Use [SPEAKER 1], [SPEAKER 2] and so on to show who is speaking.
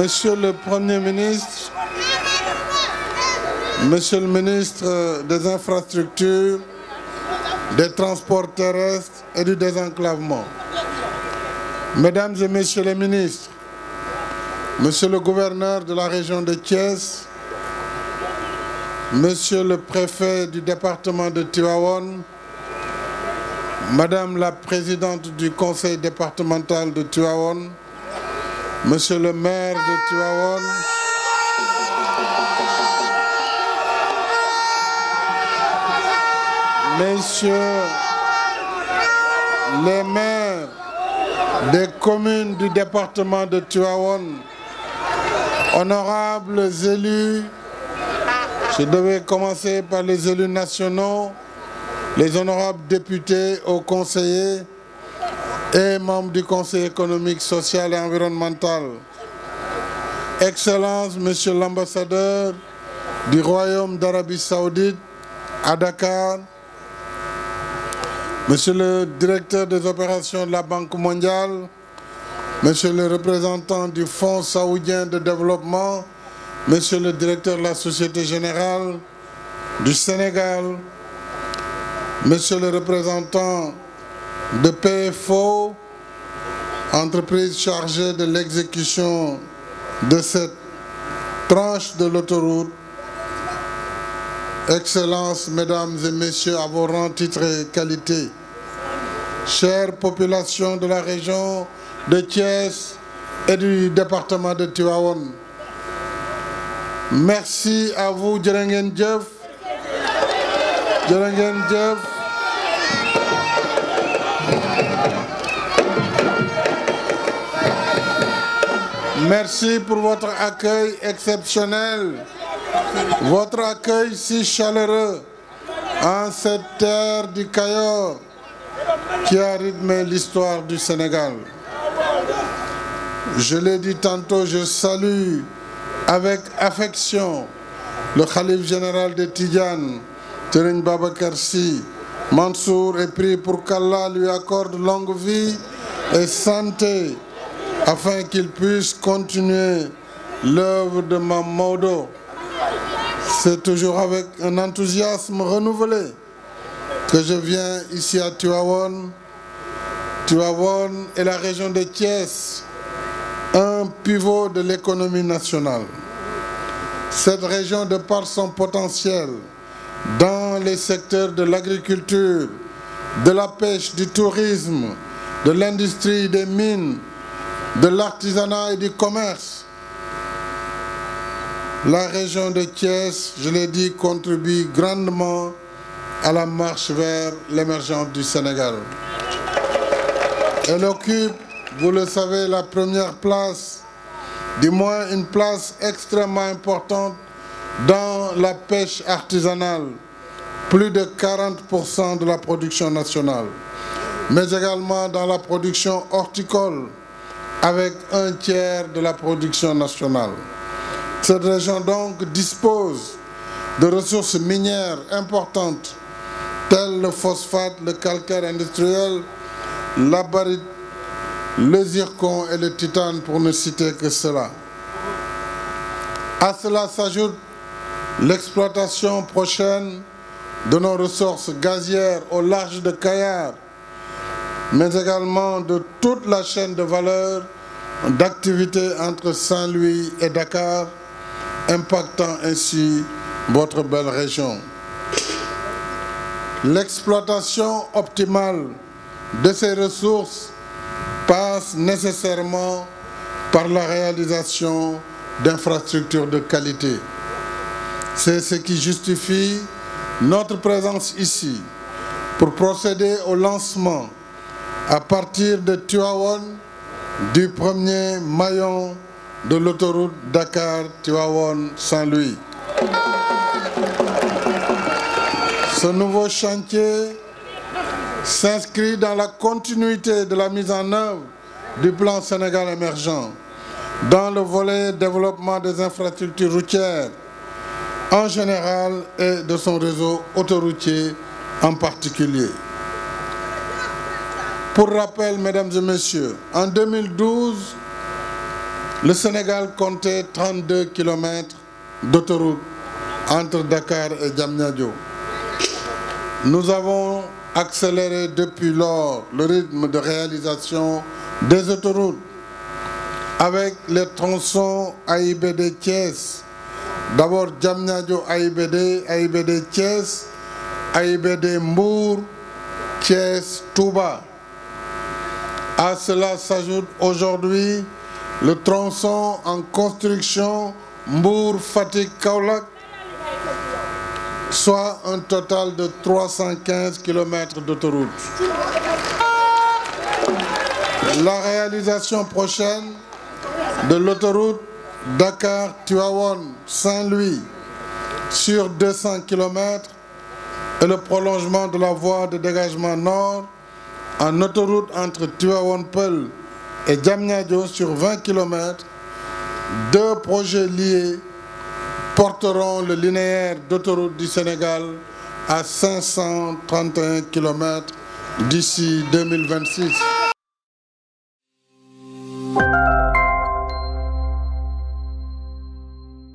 [SPEAKER 1] Monsieur le Premier ministre, Monsieur le ministre des Infrastructures, des Transports terrestres et du désenclavement, Mesdames et Messieurs les ministres, Monsieur le gouverneur de la région de Thiès, Monsieur le préfet du département de Tivaouane, Madame la présidente du conseil départemental de Tivaouane, Monsieur le maire de Tivaouane, Messieurs les maires des communes du département de Tivaouane, honorables élus, je devais commencer par les élus nationaux, les honorables députés, hauts conseillers et membres du Conseil économique, social et environnemental. Excellences, Monsieur l'ambassadeur du Royaume d'Arabie Saoudite à Dakar, Monsieur le directeur des opérations de la Banque mondiale, Monsieur le représentant du Fonds saoudien de développement, Monsieur le directeur de la Société Générale du Sénégal, Monsieur le représentant de PFO, entreprise chargée de l'exécution de cette tranche de l'autoroute, Excellences, Mesdames et Messieurs, à vos rangs, titres et qualités, chère population de la région de Thiès et du département de Tivaouane, merci à vous, jërë ngeen jëf, jërë ngeen jëf. Merci pour votre accueil exceptionnel, votre accueil si chaleureux en cette terre du Cayor qui a rythmé l'histoire du Sénégal. Je l'ai dit tantôt, je salue avec affection le khalife général de Tidjane, Serigne Babacar Sy Mansour, et prie pour qu'Allah lui accorde longue vie et santé afin qu'il puisse continuer l'œuvre de Mame Maodo. C'est toujours avec un enthousiasme renouvelé que je viens ici à Tivaouane. Tivaouane est la région de Thiès, un pivot de l'économie nationale. Cette région, de par son potentiel dans les secteurs de l'agriculture, de la pêche, du tourisme, de l'industrie, des mines, de l'artisanat et du commerce, la région de Thiès, je l'ai dit, contribue grandement à la marche vers l'émergence du Sénégal. Elle occupe, vous le savez, la première place, du moins une place extrêmement importante dans la pêche artisanale, plus de 40% de la production nationale, mais également dans la production horticole, avec un tiers de la production nationale. Cette région donc dispose de ressources minières importantes, telles le phosphate, le calcaire industriel, la barite, le zircon et le titane, pour ne citer que cela. À cela s'ajoute l'exploitation prochaine de nos ressources gazières au large de Kayar, mais également de toute la chaîne de valeur d'activité entre Saint-Louis et Dakar, impactant ainsi votre belle région. L'exploitation optimale de ces ressources passe nécessairement par la réalisation d'infrastructures de qualité. C'est ce qui justifie notre présence ici pour procéder au lancement à partir de Tivaouane du premier maillon de l'autoroute Dakar-Tivaouane-Saint-Louis. Ce nouveau chantier s'inscrit dans la continuité de la mise en œuvre du plan Sénégal émergent, dans le volet développement des infrastructures routières en général et de son réseau autoroutier en particulier. Pour rappel, mesdames et messieurs, en 2012, Le Sénégal comptait 32 km d'autoroute entre Dakar et Diamniadio. Nous avons accéléré depuis lors le rythme de réalisation des autoroutes avec les tronçons AIBD Thiès. D'abord Diamniadio AIBD, AIBD Thiès, AIBD Mbour, Thiès Touba. À cela s'ajoute aujourd'hui le tronçon en construction Mbour-Fatick-Kaolack, soit un total de 315 km d'autoroute. La réalisation prochaine de l'autoroute Dakar-Tivaouane-Saint-Louis sur 200 km et le prolongement de la voie de dégagement nord en autoroute entre Tivaouane-Peulh et Diamniadio sur 20 km, deux projets liés porteront le linéaire d'autoroute du Sénégal à 531 km d'ici 2026.